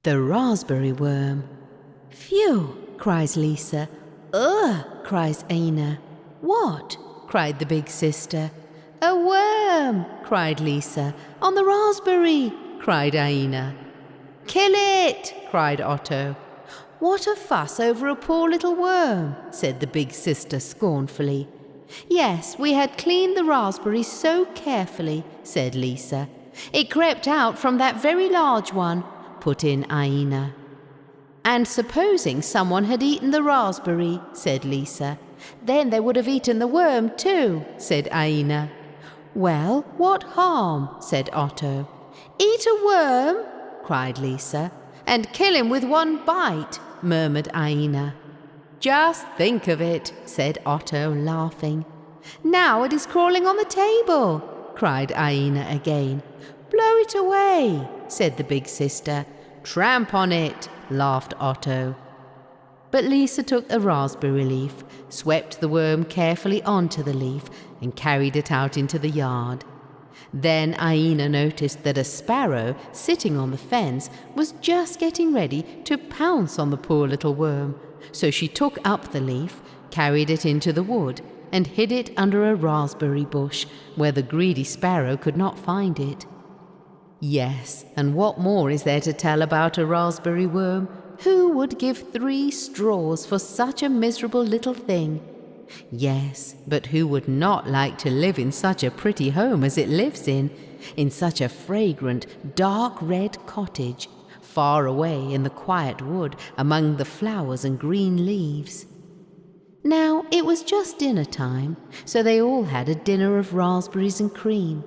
The raspberry worm. Phew, cries Lisa. Ugh, cries Aina. What? Cried the big sister. A worm, cried Lisa. On the raspberry, cried Aina. Kill it, cried Otto. What a fuss over a poor little worm, said the big sister scornfully. Yes, we had cleaned the raspberries so carefully, said Lisa. It crept out from that very large one, put in Aina. And supposing someone had eaten the raspberry, said Lisa, then they would have eaten the worm too, said Aina. Well, what harm, said Otto. Eat a worm, cried Lisa. And kill him with one bite, murmured Aina. Just think of it, said Otto, laughing. Now it is crawling on the table, cried Aina again. Blow it away, said the big sister. Tramp on it, laughed Otto. But Lisa took a raspberry leaf, swept the worm carefully onto the leaf, and carried it out into the yard. Then Aina noticed that a sparrow, sitting on the fence, was just getting ready to pounce on the poor little worm. So she took up the leaf, carried it into the wood, and hid it under a raspberry bush, where the greedy sparrow could not find it. Yes, and what more is there to tell about a raspberry worm? Who would give 3 straws for such a miserable little thing? Yes, but who would not like to live in such a pretty home as it lives in such a fragrant, dark red cottage, far away in the quiet wood among the flowers and green leaves? Now, it was just dinner time, so they all had a dinner of raspberries and cream.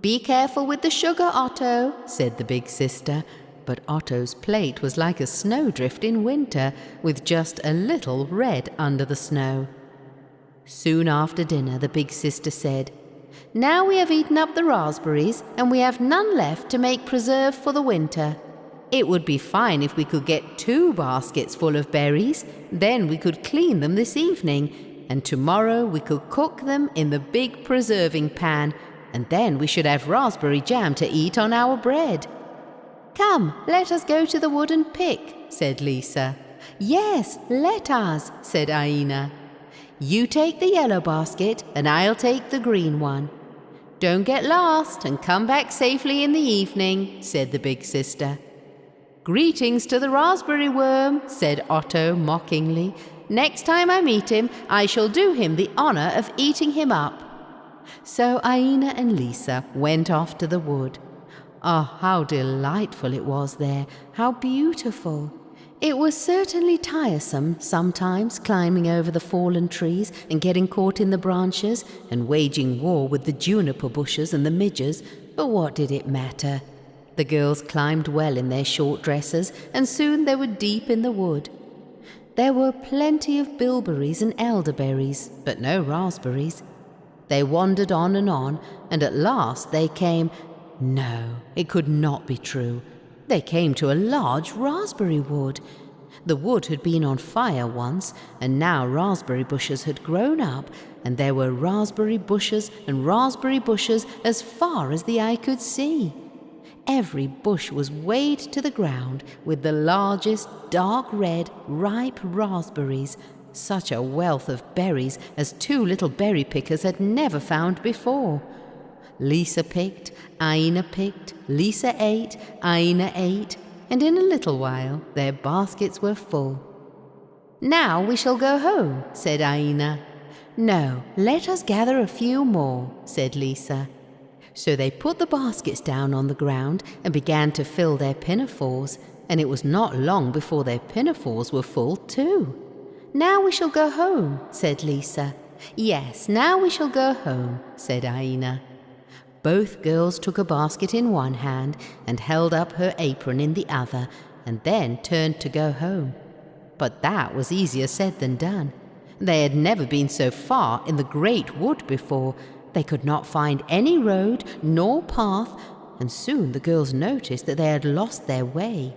Be careful with the sugar, Otto, said the big sister, but Otto's plate was like a snowdrift in winter, with just a little red under the snow. Soon after dinner, the big sister said, Now we have eaten up the raspberries, and we have none left to make preserve for the winter. It would be fine if we could get 2 baskets full of berries, then we could clean them this evening, and tomorrow we could cook them in the big preserving pan, and then we should have raspberry jam to eat on our bread. Come, let us go to the wood and pick, said Lisa. Yes, let us, said Aina. You take the yellow basket, and I'll take the green one. Don't get lost, and come back safely in the evening, said the big sister. Greetings to the raspberry worm, said Otto mockingly. Next time I meet him, I shall do him the honor of eating him up. So Aina and Lisa went off to the wood. Ah, how delightful it was there, how beautiful. It was certainly tiresome sometimes climbing over the fallen trees and getting caught in the branches and waging war with the juniper bushes and the midges, but what did it matter? The girls climbed well in their short dresses, and soon they were deep in the wood. There were plenty of bilberries and elderberries, but no raspberries. They wandered on, and at last they came— No, it could not be true. They came to a large raspberry wood. The wood had been on fire once, and now raspberry bushes had grown up, and there were raspberry bushes and raspberry bushes as far as the eye could see. Every bush was weighed to the ground with the largest, dark red, ripe raspberries, such a wealth of berries as 2 little berry pickers had never found before. Lisa picked, Aina picked, Lisa ate, Aina ate, and in a little while their baskets were full. Now we shall go home, said Aina. No, let us gather a few more, said Lisa. So they put the baskets down on the ground and began to fill their pinafores, and it was not long before their pinafores were full too. Now we shall go home, said Lisa. Yes, now we shall go home, said Aina. Both girls took a basket in one hand and held up her apron in the other, and then turned to go home. But that was easier said than done. They had never been so far in the great wood before. They could not find any road nor path, and soon the girls noticed that they had lost their way.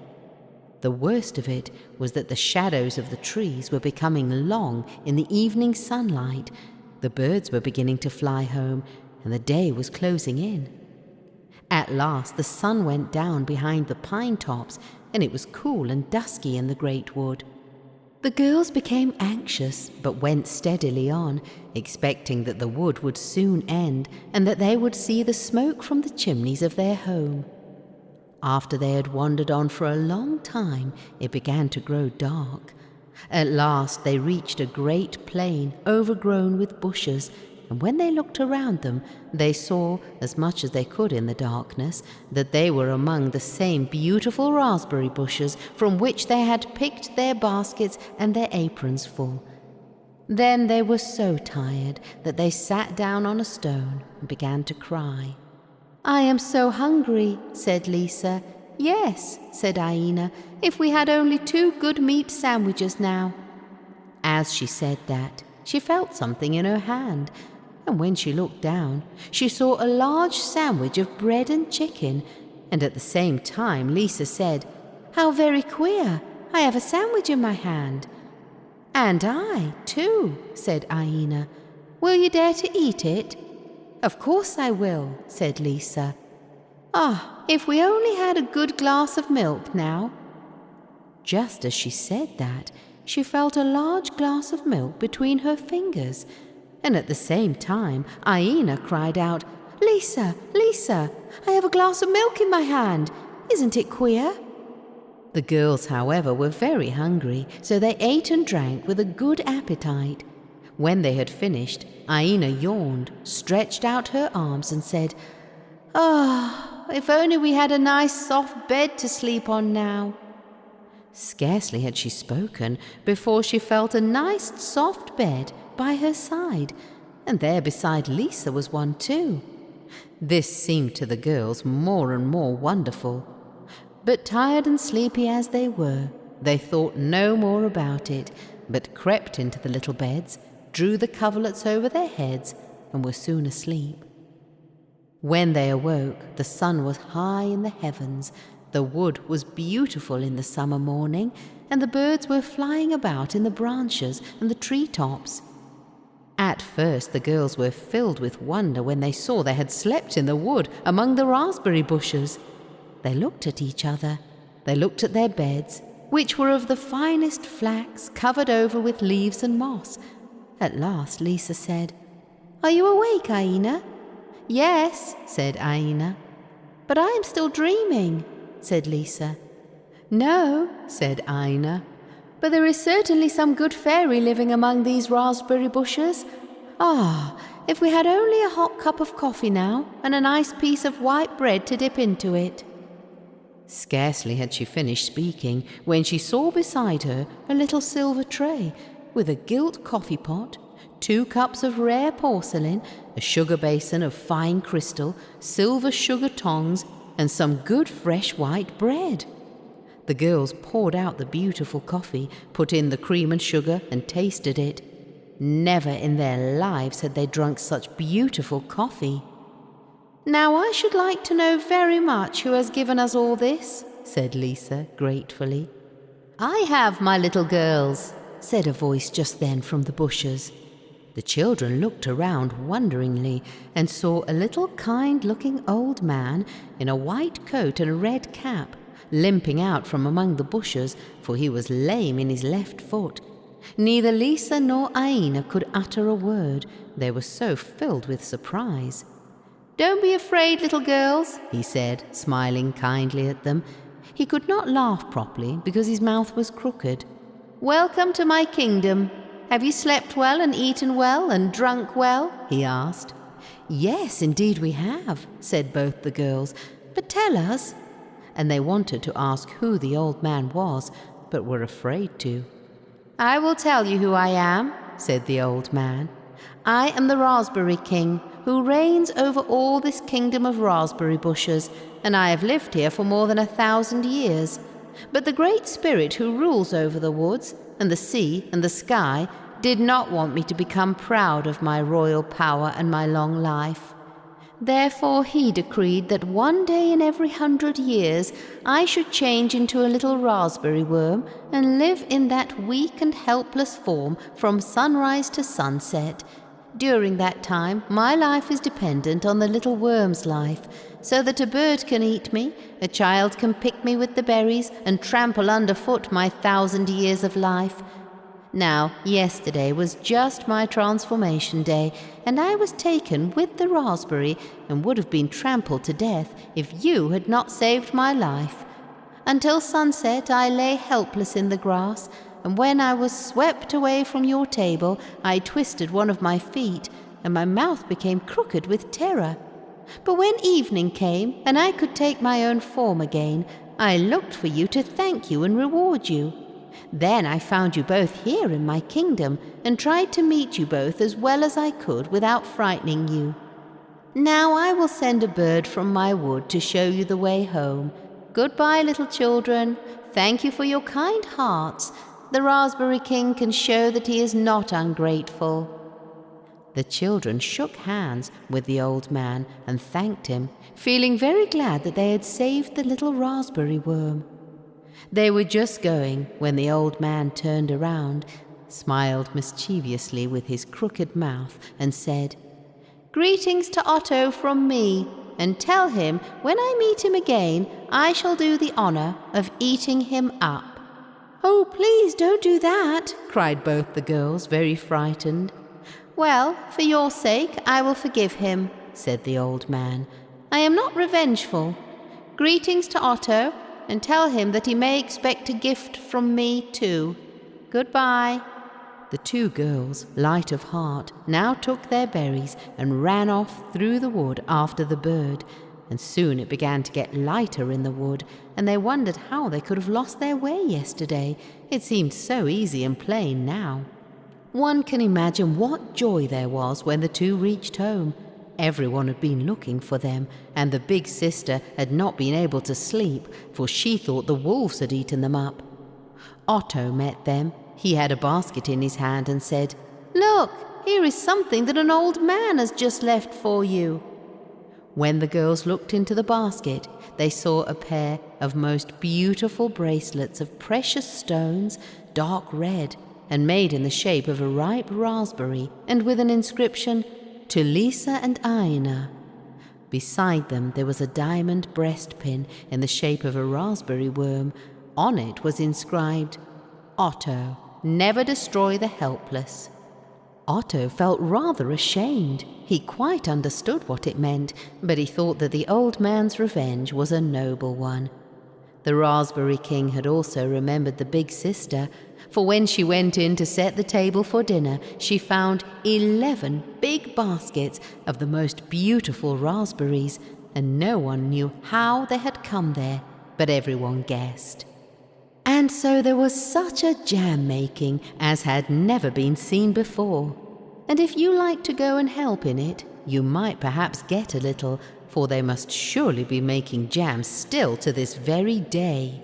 The worst of it was that the shadows of the trees were becoming long in the evening sunlight. The birds were beginning to fly home, and the day was closing in. At last the sun went down behind the pine tops, and it was cool and dusky in the great wood. The girls became anxious, but went steadily on, expecting that the wood would soon end and that they would see the smoke from the chimneys of their home. After they had wandered on for a long time, it began to grow dark. At last they reached a great plain overgrown with bushes, and when they looked around them, they saw, as much as they could in the darkness, that they were among the same beautiful raspberry bushes from which they had picked their baskets and their aprons full. Then they were so tired that they sat down on a stone and began to cry. "I am so hungry," said Lisa. "Yes," said Aina, "if we had only 2 good meat sandwiches now." As she said that, she felt something in her hand, and when she looked down, she saw a large sandwich of bread and chicken, and at the same time Lisa said, "How very queer! I have a sandwich in my hand." "And I, too," said Aina. "Will you dare to eat it?" "Of course I will," said Lisa. "Ah, if we only had a good glass of milk now." Just as she said that, she felt a large glass of milk between her fingers, and at the same time Aina cried out, "Lisa, Lisa, I have a glass of milk in my hand. Isn't it queer?" The girls, however, were very hungry, so they ate and drank with a good appetite. When they had finished, Aina yawned, stretched out her arms and said, "Ah, if only we had a nice soft bed to sleep on now." Scarcely had she spoken before she felt a nice soft bed by her side, and there beside Lisa was one too. This seemed to the girls more and more wonderful. But tired and sleepy as they were, they thought no more about it, but crept into the little beds, drew the coverlets over their heads, and were soon asleep. When they awoke, the sun was high in the heavens, the wood was beautiful in the summer morning, and the birds were flying about in the branches and the tree-tops. At first the girls were filled with wonder when they saw they had slept in the wood among the raspberry bushes. They looked at each other. They looked at their beds, which were of the finest flax covered over with leaves and moss. At last Lisa said, "Are you awake, Aina?" "Yes," said Aina. "But I am still dreaming," said Lisa. "No," said Aina, "but there is certainly some good fairy living among these raspberry bushes. Ah, if we had only a hot cup of coffee now, and a nice piece of white bread to dip into it." Scarcely had she finished speaking when she saw beside her a little silver tray with a gilt coffee pot, 2 cups of rare porcelain, a sugar basin of fine crystal, silver sugar tongs, and some good fresh white bread. The girls poured out the beautiful coffee, put in the cream and sugar, and tasted it. Never in their lives had they drunk such beautiful coffee. "Now I should like to know very much who has given us all this," said Lisa gratefully. "I have, my little girls," said a voice just then from the bushes. The children looked around wonderingly and saw a little kind-looking old man in a white coat and a red cap, limping out from among the bushes, for he was lame in his left foot. Neither Lisa nor Aina could utter a word, they were so filled with surprise. "Don't be afraid, little girls," he said, smiling kindly at them. He could not laugh properly because his mouth was crooked. "Welcome to my kingdom. Have you slept well and eaten well and drunk well?" he asked. "Yes, indeed we have," said both the girls. "But tell us." And they wanted to ask who the old man was, but were afraid to. "I will tell you who I am," said the old man. "I am the Raspberry King, who reigns over all this kingdom of raspberry bushes, and I have lived here for more than 1,000 years. But the Great Spirit who rules over the woods and the sea and the sky did not want me to become proud of my royal power and my long life. Therefore he decreed that one day in every 100 years I should change into a little raspberry worm and live in that weak and helpless form from sunrise to sunset. During that time, my life is dependent on the little worm's life, so that a bird can eat me, a child can pick me with the berries and trample underfoot my 1,000 years of life. Now, yesterday was just my transformation day, and I was taken with the raspberry and would have been trampled to death if you had not saved my life. Until sunset I lay helpless in the grass, and when I was swept away from your table, I twisted one of my feet, and my mouth became crooked with terror. But when evening came, and I could take my own form again, I looked for you to thank you and reward you. Then I found you both here in my kingdom, and tried to meet you both as well as I could without frightening you. Now I will send a bird from my wood to show you the way home. Goodbye, little children. Thank you for your kind hearts. The Raspberry King can show that he is not ungrateful." The children shook hands with the old man and thanked him, feeling very glad that they had saved the little raspberry worm. They were just going when the old man turned around, smiled mischievously with his crooked mouth, and said, "Greetings to Otto from me, and tell him when I meet him again I shall do the honor of eating him up." "Oh, please don't do that," cried both the girls, very frightened. "Well, for your sake I will forgive him," said the old man. "I am not revengeful. Greetings to Otto, and tell him that he may expect a gift from me too. Goodbye." The two girls, light of heart, now took their berries and ran off through the wood after the bird, and soon it began to get lighter in the wood, and they wondered how they could have lost their way yesterday. It seemed so easy and plain now. One can imagine what joy there was when the two reached home. Everyone had been looking for them, and the big sister had not been able to sleep, for she thought the wolves had eaten them up. Otto met them. He had a basket in his hand and said, "Look, here is something that an old man has just left for you." When the girls looked into the basket, they saw a pair of most beautiful bracelets of precious stones, dark red, and made in the shape of a ripe raspberry, and with an inscription, "To Lisa and Aina." Beside them there was a diamond breastpin in the shape of a raspberry worm. On it was inscribed, "Otto, never destroy the helpless." Otto felt rather ashamed. He quite understood what it meant, but he thought that the old man's revenge was a noble one. The Raspberry King had also remembered the big sister, for when she went in to set the table for dinner, she found 11 big baskets of the most beautiful raspberries, and no one knew how they had come there, but everyone guessed. And so there was such a jam making as had never been seen before. And if you like to go and help in it, you might perhaps get a little, for they must surely be making jam still to this very day.